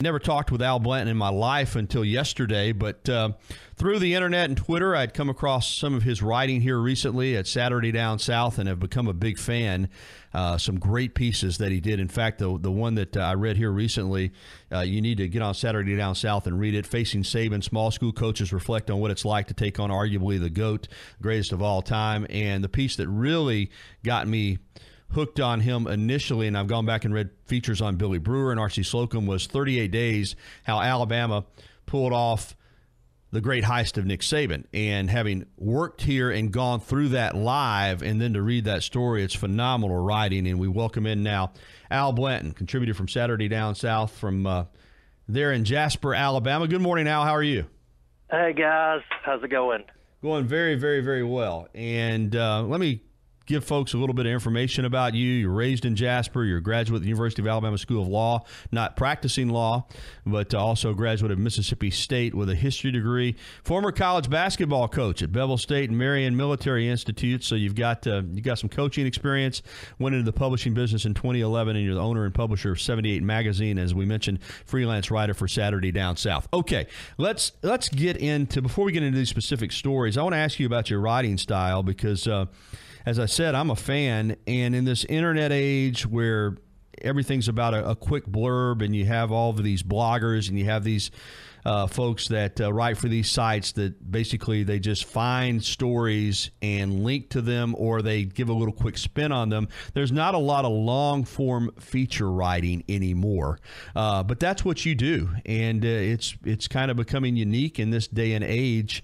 never talked with Al Blanton in my life until yesterday, but through the internet and Twitter, I'd come across some of his writing here recently at Saturday Down South and have become a big fan. Some great pieces that he did. In fact, the one that I read here recently, you need to get on Saturday Down South and read it. Facing Saban, small school coaches reflect on what it's like to take on arguably the GOAT, greatest of all time. And the piece that really got me hooked on him initially, and I've gone back and read features on Billy Brewer and R.C. Slocum, was 38 Days, how Alabama pulled off the great heist of Nick Saban. And having worked here and gone through that live and then to read that story, it's phenomenal writing. And we welcome in now Al Blanton, contributor from Saturday Down South from there in Jasper, Alabama. Good morning, Al. How are you? Hey, guys. How's it going? Going very, very, very well. And let me give folks a little bit of information about you. You're raised in Jasper. You're a graduate of the University of Alabama School of Law, not practicing law, but also a graduate of Mississippi State with a history degree. Former college basketball coach at Bevel State and Marion Military Institute. So you've got some coaching experience. Went into the publishing business in 2011, and you're the owner and publisher of 78 Magazine, as we mentioned, freelance writer for Saturday Down South. Okay, let's get into, before we get into these specific stories, I want to ask you about your writing style because as I said, I'm a fan, and in this internet age where everything's about a quick blurb and you have all of these bloggers and you have these folks that write for these sites that basically they just find stories and link to them, or they give a little quick spin on them. There's not a lot of long-form feature writing anymore, but that's what you do, and it's kind of becoming unique in this day and age.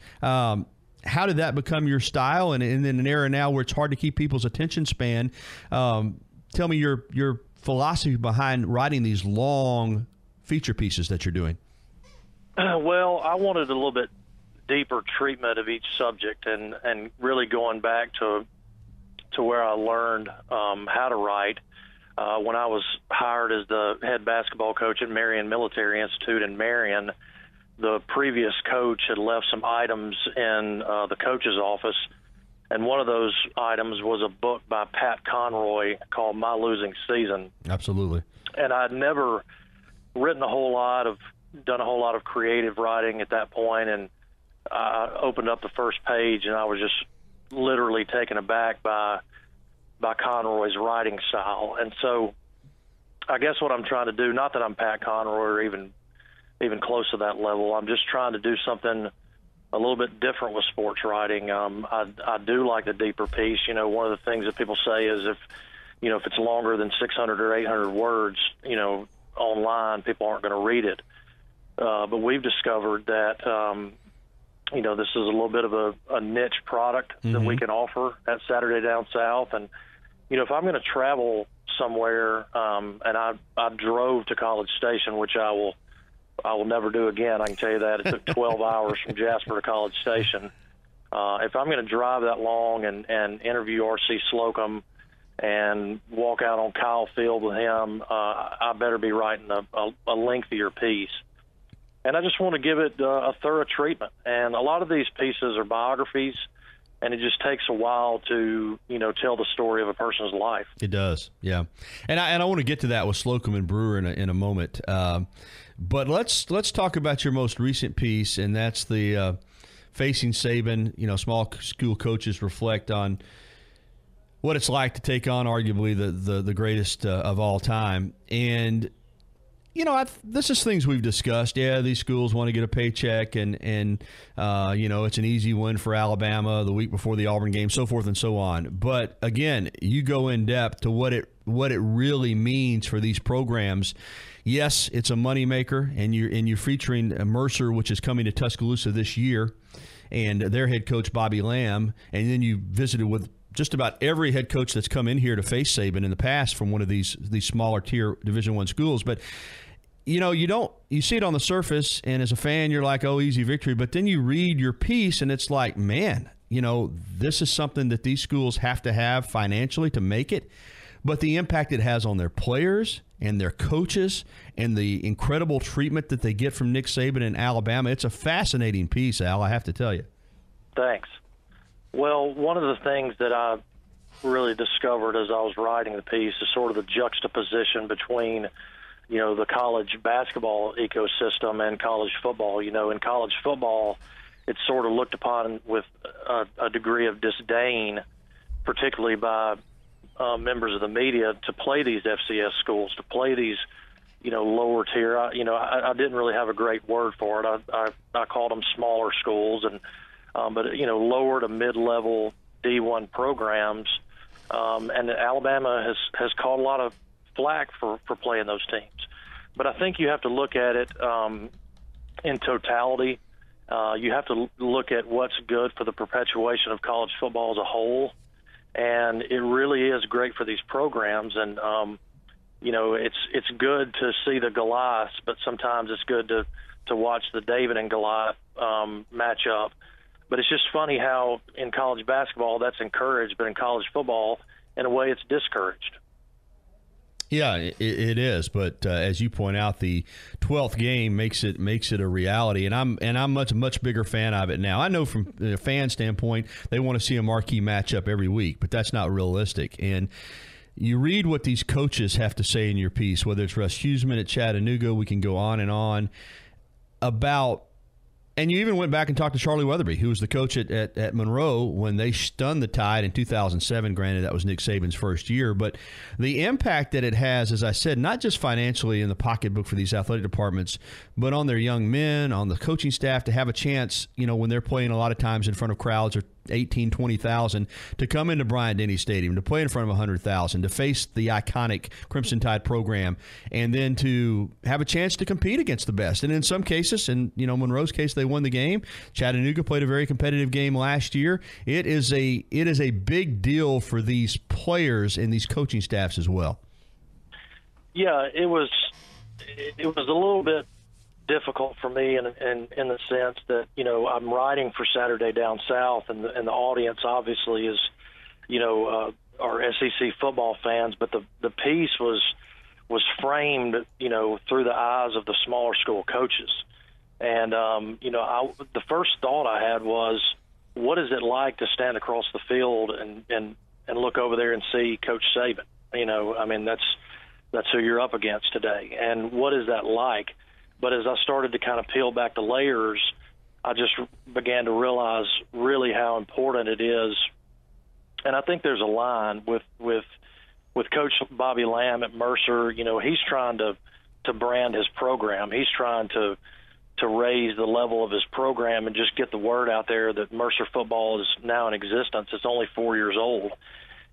How did that become your style? And in an era now where it's hard to keep people's attention span, tell me your philosophy behind writing these long feature pieces that you're doing. Well, I wanted a little bit deeper treatment of each subject, and really going back to where I learned how to write. When I was hired as the head basketball coach at Marion Military Institute in Marion, the previous coach had left some items in the coach's office, and one of those items was a book by Pat Conroy called My Losing Season. Absolutely. And I'd never done a whole lot of creative writing at that point, and I opened up the first page, and I was just literally taken aback by Conroy's writing style. And so I guess what I'm trying to do, not that I'm Pat Conroy or even close to that level, I'm just trying to do something a little bit different with sports writing. I do like the deeper piece. You know, one of the things that people say is if it's longer than 600 or 800 words, online, people aren't going to read it. But we've discovered that, this is a little bit of a niche product that we can offer at Saturday Down South. And, if I'm going to travel somewhere, and I drove to College Station, which I will never do again. I can tell you that. It took 12 hours from Jasper to College Station. If I'm going to drive that long and interview R.C. Slocum and walk out on Kyle Field with him, I better be writing a lengthier piece. And I just want to give it a thorough treatment. And a lot of these pieces are biographies, and it just takes a while to, tell the story of a person's life. It does, yeah. And I want to get to that with Slocum and Brewer in a moment. But let's talk about your most recent piece, and that's the Facing Saban. Small school coaches reflect on what it's like to take on arguably the greatest of all time. And this is things we've discussed. Yeah, these schools want to get a paycheck, and it's an easy win for Alabama the week before the Auburn game, so forth and so on. But again, you go in depth to what it really means for these programs. Yes, it's a moneymaker, and you're featuring Mercer, which is coming to Tuscaloosa this year, and their head coach Bobby Lamb, and then you visited with just about every head coach that's come in here to face Saban in the past from one of these smaller tier Division I schools. But you see it on the surface, and as a fan, you're like, oh, easy victory. But then you read your piece, and it's like, man, this is something that these schools have to have financially to make it. But the impact it has on their players and their coaches and the incredible treatment that they get from Nick Saban in Alabama, it's a fascinating piece, Al, I have to tell you. Thanks. Well, one of the things that I really discovered as I was writing the piece is sort of the juxtaposition between, the college basketball ecosystem and college football. In college football, it's sort of looked upon with a degree of disdain, particularly by members of the media, to play these FCS schools, to play these, lower tier. I didn't really have a great word for it. I called them smaller schools, but lower to mid-level D1 programs. And Alabama has caught a lot of flack for playing those teams. But I think you have to look at it in totality. You have to look at what's good for the perpetuation of college football as a whole. And it really is great for these programs. And, it's good to see the Goliaths, but sometimes it's good to watch the David and Goliath match up. But it's just funny how in college basketball that's encouraged, but in college football, in a way, it's discouraged. Yeah, it is. But as you point out, the 12th game makes it a reality, and I'm much bigger fan of it now. I know from a fan standpoint, they want to see a marquee matchup every week, but that's not realistic. And you read what these coaches have to say in your piece, whether it's Russ Huseman at Chattanooga, we can go on about. And you even went back and talked to Charlie Weatherby, who was the coach at Monroe when they stunned the Tide in 2007. Granted, that was Nick Saban's first year. But the impact that it has, as I said, not just financially in the pocketbook for these athletic departments, but on their young men, on the coaching staff to have a chance, when they're playing a lot of times in front of crowds or 18, 20,000, to come into Bryant-Denny Stadium, to play in front of 100,000, to face the iconic Crimson Tide program, and then to have a chance to compete against the best. And in some cases, in Monroe's case, they won the game. Chattanooga played a very competitive game last year. It is a big deal for these players and these coaching staffs as well. Yeah, it was a little bit difficult for me in the sense that I'm writing for Saturday Down South, and the audience obviously is our SEC football fans, but the piece was framed through the eyes of the smaller school coaches, and the first thought I had was, what is it like to stand across the field and look over there and see Coach Saban? That's who you're up against today, and what is that like? But as I started to kind of peel back the layers, I just began to realize really how important it is. And I think there's a line with Coach Bobby Lamb at Mercer. He's trying to brand his program. He's trying to raise the level of his program and just get the word out there that Mercer football is now in existence. It's only 4 years old.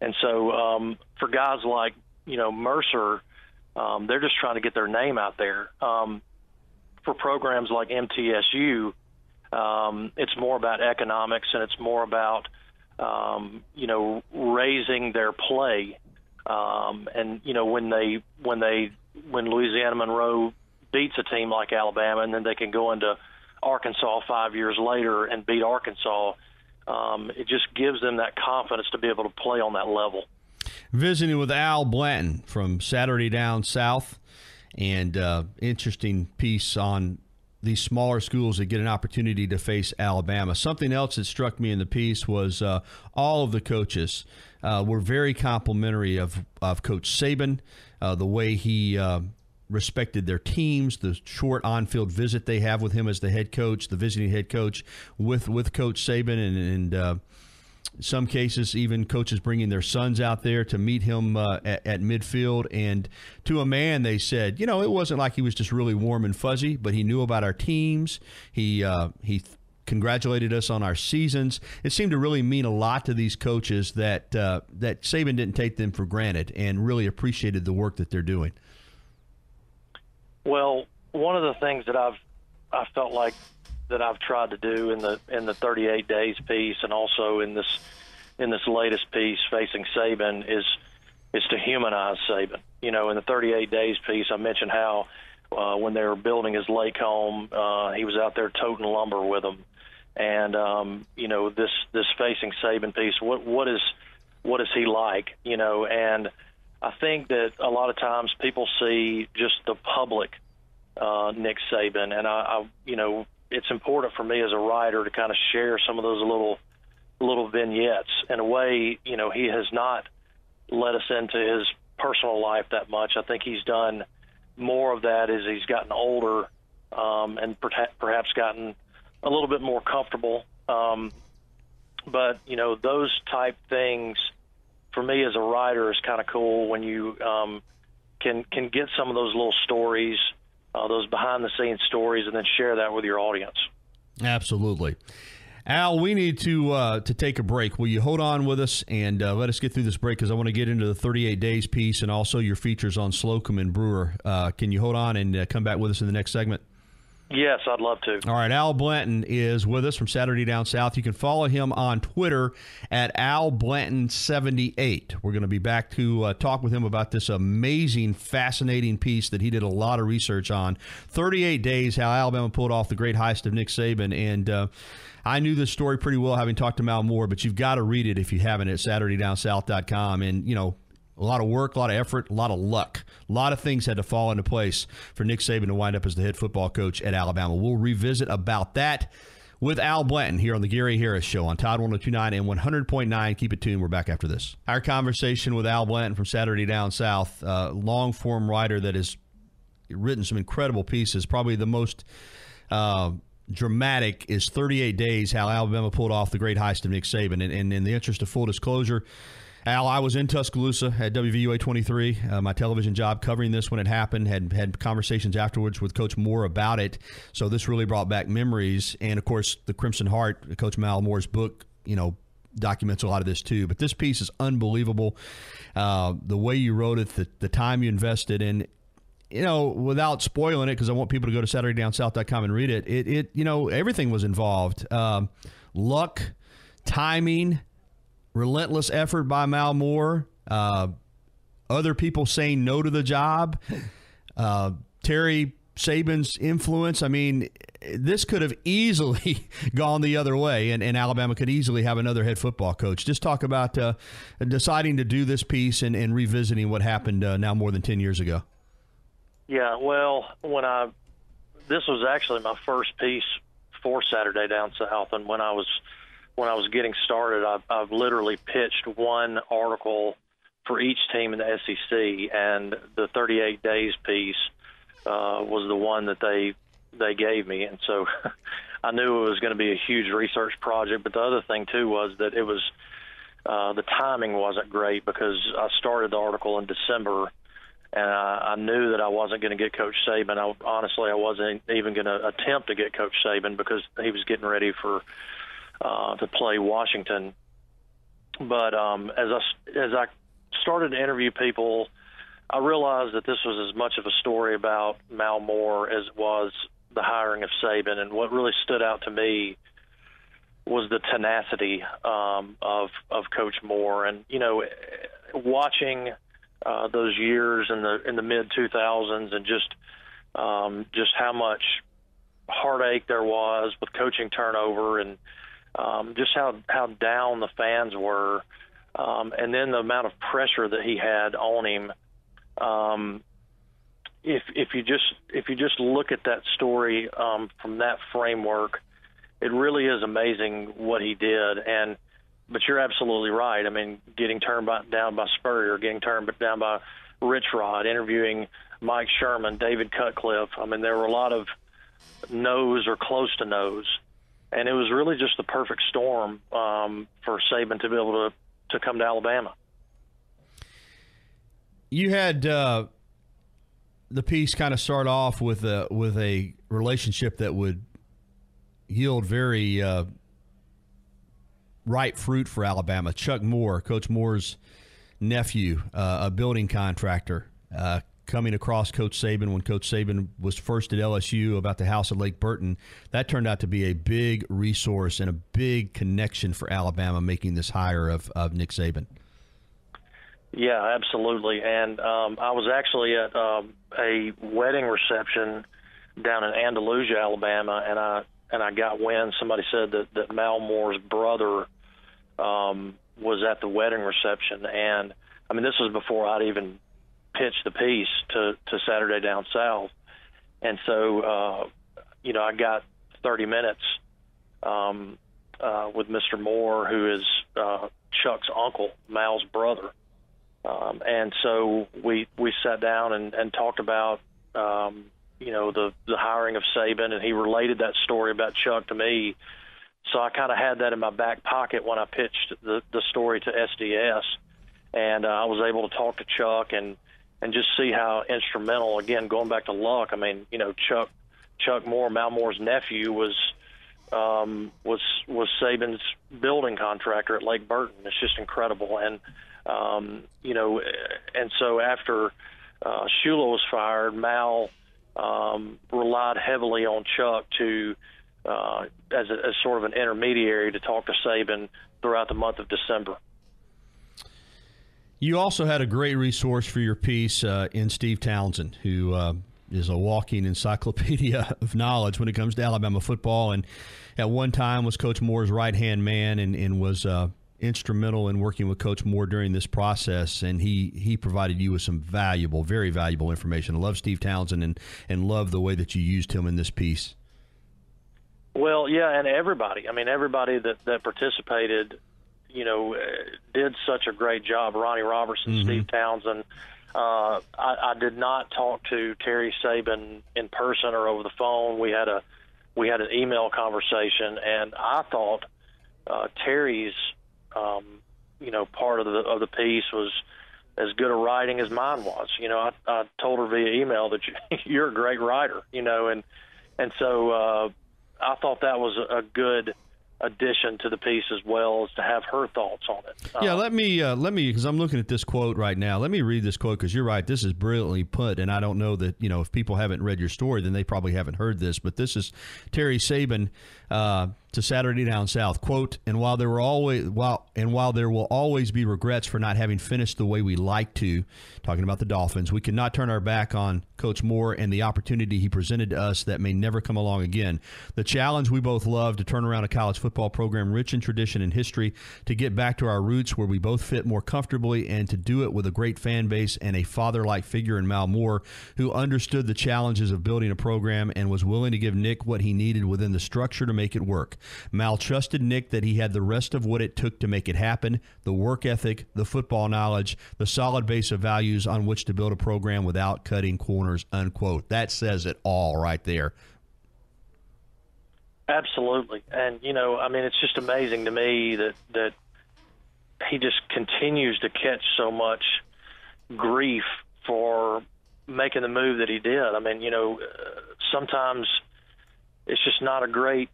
And so for guys like, Mercer, they're just trying to get their name out there. For programs like MTSU, it's more about economics, and it's more about, raising their play. And when Louisiana Monroe beats a team like Alabama, and then they can go into Arkansas 5 years later and beat Arkansas, it just gives them that confidence to be able to play on that level. Visiting with Al Blanton from Saturday Down South. And interesting piece on these smaller schools that get an opportunity to face Alabama. Something else that struck me in the piece was all of the coaches were very complimentary of Coach Saban, the way he respected their teams, the short on-field visit they have with him as the head coach, the visiting head coach with Coach Saban, and some cases, even coaches bringing their sons out there to meet him at midfield. And to a man, they said, it wasn't like he was just really warm and fuzzy, but he knew about our teams. He congratulated us on our seasons. It seemed to really mean a lot to these coaches that Saban didn't take them for granted and really appreciated the work that they're doing. Well, one of the things that I felt like that I've tried to do in the 38 days piece, and also in this latest piece, Facing Saban, is to humanize Saban. In the 38 days piece, I mentioned how when they were building his lake home, he was out there toting lumber with them. And this Facing Saban piece, what is he like? And I think that a lot of times people see just the public Nick Saban, and I it's important for me as a writer to kind of share some of those little vignettes. In a way, he has not let us into his personal life that much. I think he's done more of that as he's gotten older and perhaps gotten a little bit more comfortable. But, you know, those type things for me as a writer is kind of cool when you can get some of those little stories, those behind-the-scenes stories, and then share that with your audience. Absolutely. Al, we need to take a break. Will you hold on with us and let us get through this break, because I want to get into the 38 days piece and also your features on Slocum and Brewer. Can you hold on and come back with us in the next segment? Yes, I'd love to. All right, Al Blanton is with us from Saturday Down South. You can follow him on Twitter at AlBlanton78. We're going to be back to talk with him about this amazing, fascinating piece that he did a lot of research on. 38 days, how Alabama pulled off the great heist of Nick Saban. And I knew this story pretty well, having talked to Mal Moore, but you've got to read it if you haven't at SaturdayDownSouth.com. And, you know, a lot of work, a lot of effort, a lot of luck. A lot of things had to fall into place for Nick Saban to wind up as the head football coach at Alabama. We'll revisit about that with Al Blanton here on the Gary Harris Show on Todd 102.9 and 100.9. Keep it tuned. We're back after this. Our conversation with Al Blanton from Saturday Down South, long-form writer that has written some incredible pieces. Probably the most dramatic is 38 Days, how Alabama pulled off the great heist of Nick Saban. And in the interest of full disclosure, Al, I was in Tuscaloosa at WVUA 23, my television job, covering this when it happened, had conversations afterwards with Coach Moore about it. So this really brought back memories. And, of course, the Crimson Heart, Coach Mal Moore's book, you know, documents a lot of this too. But this piece is unbelievable. The way you wrote it, the time you invested in, you know, without spoiling it, because I want people to go to SaturdayDownSouth.com and read it. It you know, everything was involved. Luck, timing, relentless effort by Mal Moore, other people saying no to the job, Terry Saban's influence. I mean, this could have easily gone the other way, and Alabama could easily have another head football coach. Just talk about deciding to do this piece and revisiting what happened now more than 10 years ago. Yeah, well, this was actually my first piece for Saturday Down South, and when I was getting started, I've literally pitched one article for each team in the SEC, and the 38 days piece was the one that they gave me. And so I knew it was going to be a huge research project. But the other thing, too, was that it was the timing wasn't great, because I started the article in December, and I knew that I wasn't going to get Coach Saban. Honestly, I wasn't even going to attempt to get Coach Saban, because he was getting ready to play Washington. But as I started to interview people, I realized that this was as much of a story about Mal Moore as it was the hiring of Saban. And what really stood out to me was the tenacity of Coach Moore. And, you know, watching those years in the mid 2000s, and just how much heartache there was with coaching turnover, and just how down the fans were, and then the amount of pressure that he had on him. If you just look at that story from that framework, it really is amazing what he did. But you're absolutely right. I mean, getting turned down by Spurrier, getting turned down by Rich Rod, interviewing Mike Sherman, David Cutcliffe. I mean, there were a lot of no's or close to no's. And it was really just the perfect storm for Saban to be able to come to Alabama. You had the piece kind of start off with a relationship that would yield very ripe fruit for Alabama. Chuck Moore, Coach Moore's nephew, a building contractor, coming across Coach Saban when Coach Saban was first at LSU about the house at Lake Burton. That turned out to be a big resource and a big connection for Alabama, making this hire of Nick Saban. Yeah, absolutely. And I was actually at a wedding reception down in Andalusia, Alabama, and I got wind. Somebody said that Mal Moore's brother was at the wedding reception. And, I mean, this was before I'd even pitched the piece to Saturday Down South. And so, you know, I got 30 minutes with Mr. Moore, who is Chuck's uncle, Mal's brother. And so we sat down and talked about the hiring of Saban, and he related that story about Chuck to me. So I kind of had that in my back pocket when I pitched the story to SDS, and I was able to talk to Chuck and just see how instrumental. Again, going back to luck. I mean, Chuck Moore, Mal Moore's nephew, was Saban's building contractor at Lake Burton. It's just incredible, and and so after Shula was fired, Mal relied heavily on Chuck to as sort of an intermediary to talk to Saban throughout the month of December. You also had a great resource for your piece in Steve Townsend, who is a walking encyclopedia of knowledge when it comes to Alabama football, and at one time was Coach Moore's right-hand man and was instrumental in working with Coach Moore during this process, and he provided you with some valuable, very valuable information. I love Steve Townsend and love the way that you used him in this piece. Well, yeah, and everybody that participated, did such a great job. Ronnie Robertson, Mm-hmm. Steve Townsend. I did not talk to Terry Saban in person or over the phone. We had an email conversation, and I thought Terry's part of the piece was as good a writing as mine was. I told her via email that you're a great writer, and so I thought that was a good addition to the piece as well, as to have her thoughts on it. Yeah, let me because I'm looking at this quote right now. Let me read this quote, because you're right. This is brilliantly put, and I don't know that if people haven't read your story, then they probably haven't heard this. But this is Terry Saban to Saturday Down South. Quote, and while there will always be regrets for not having finished the way we like to, talking about the Dolphins, we cannot turn our back on Coach Moore and the opportunity he presented to us that may never come along again. The challenge we both love to turn around a college football program rich in tradition and history, to get back to our roots where we both fit more comfortably, and to do it with a great fan base and a father-like figure in Mal Moore, who understood the challenges of building a program and was willing to give Nick what he needed within the structure to make it work. Mal trusted Nick that he had the rest of what it took to make it happen: the work ethic, the football knowledge, the solid base of values on which to build a program without cutting corners, unquote. That says it all right there. Absolutely. And, it's just amazing to me that he just continues to catch so much grief for making the move that he did. I mean, sometimes it's just not a great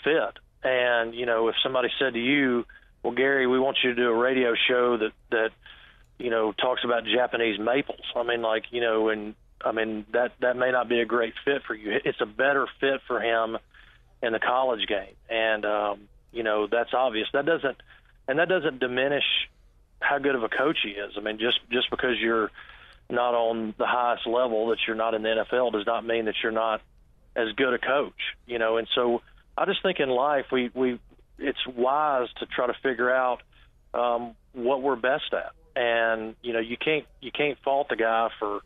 fit. And, if somebody said to you, well, Gary, we want you to do a radio show that talks about Japanese maples. I mean, that may not be a great fit for you. It's a better fit for him in the college game. And, that's obvious. That doesn't diminish how good of a coach he is. I mean, just because you're not on the highest level, that you're not in the NFL, does not mean that you're not as good a coach, and so I just think in life it's wise to try to figure out what we're best at, and you can't fault the guy for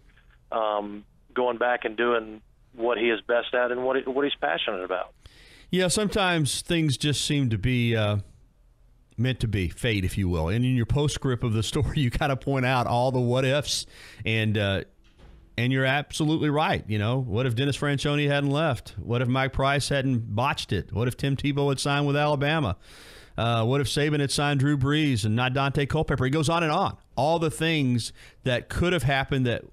going back and doing what he is best at and what he's passionate about. Yeah, sometimes things just seem to be meant to be, fate, if you will. And in your postscript of the story, you kind of point out all the what ifs, and you're absolutely right. What if Dennis Franchione hadn't left? What if Mike Price hadn't botched it? What if Tim Tebow had signed with Alabama? What if Saban had signed Drew Brees and not Dante Culpepper? He goes on and on. All the things that could have happened that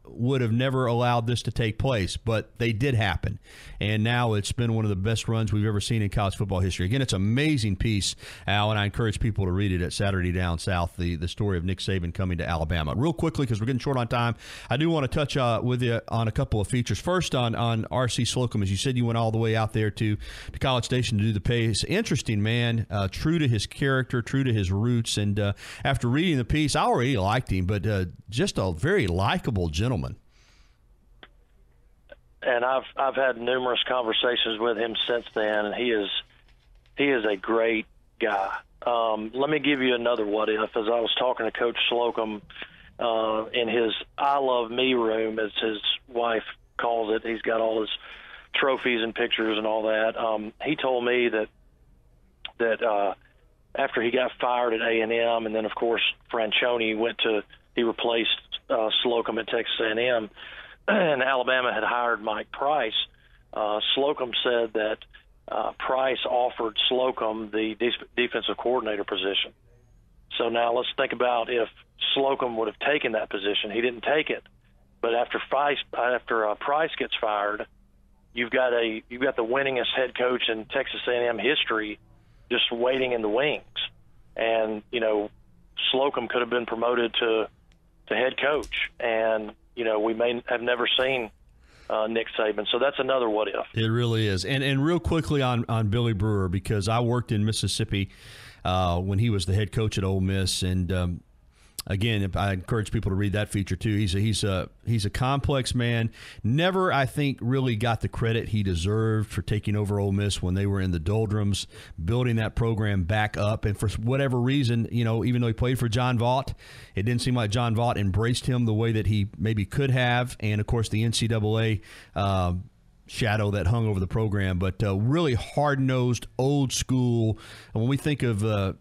would have never allowed this to take place, but they did happen. And now it's been one of the best runs we've ever seen in college football history. Again, it's an amazing piece, Al, and I encourage people to read it at Saturday Down South, the story of Nick Saban coming to Alabama. Real quickly, because we're getting short on time, I do want to touch with you on a couple of features. First, on R.C. Slocum, as you said, you went all the way out there to College Station to do the piece. Interesting man, true to his character, true to his roots, and after reading the piece, I already liked him, but just a very likable gentleman. And I've had numerous conversations with him since then, and he is a great guy. Let me give you another what if. As I was talking to Coach Slocum in his I Love Me room, as his wife calls it, he's got all his trophies and pictures and all that. He told me that after he got fired at A&M, and then of course Franchione he replaced Slocum at Texas A&M. and Alabama had hired Mike Price, Slocum said that Price offered Slocum the defensive coordinator position. So now let's think about if Slocum would have taken that position. He didn't take it, but after Price gets fired, you've got the winningest head coach in Texas A&M history just waiting in the wings, and Slocum could have been promoted to head coach, and we may have never seen Nick Saban. So that's another what if. It really is. And real quickly on Billy Brewer, because I worked in Mississippi when he was the head coach at Ole Miss, and again, I encourage people to read that feature too. He's a complex man. Never, I think, really got the credit he deserved for taking over Ole Miss when they were in the doldrums, building that program back up. And for whatever reason, even though he played for John Vaught, it didn't seem like John Vaught embraced him the way that he maybe could have. And of course, the NCAA shadow that hung over the program, but really hard-nosed, old school. And when we think of the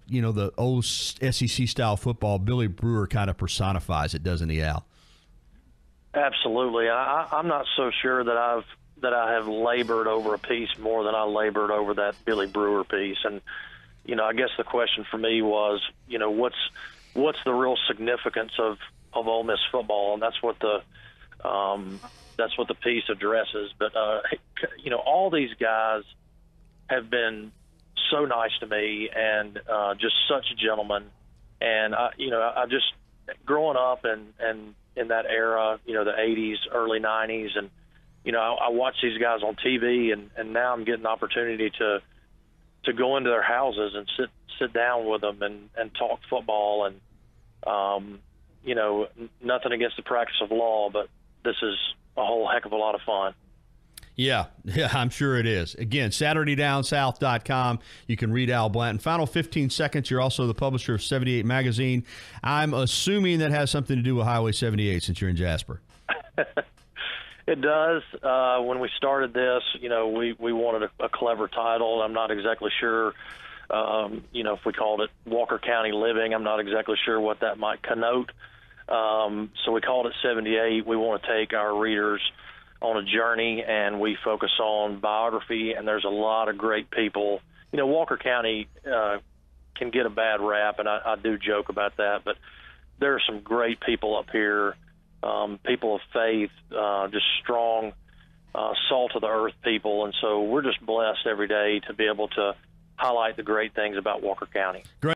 old SEC style football, Billy Brewer kind of personifies it, doesn't he, Al? Absolutely. I'm not so sure that I have labored over a piece more than I labored over that Billy Brewer piece. And I guess the question for me was, what's the real significance of Ole Miss football, and that's what the piece addresses. But all these guys have been so nice to me, and just such gentlemen. And I just growing up and in that era, the 80s, early 90s, and I watch these guys on TV, and now I'm getting the opportunity to go into their houses and sit down with them and talk football. And nothing against the practice of law, but this is a whole heck of a lot of fun. Yeah, I'm sure it is. Again, SaturdayDownSouth.com. You can read Al Blanton. Final 15 seconds. You're also the publisher of 78 Magazine. I'm assuming that has something to do with Highway 78 since you're in Jasper. It does. When we started this, we wanted a clever title. I'm not exactly sure, if we called it Walker County Living, I'm not exactly sure what that might connote. So we called it 78. We want to take our readers on a journey, and we focus on biography, and there's a lot of great people. Walker County can get a bad rap, and I do joke about that, but there are some great people up here, people of faith, just strong, salt-of-the-earth people, and so we're just blessed every day to be able to highlight the great things about Walker County. Great.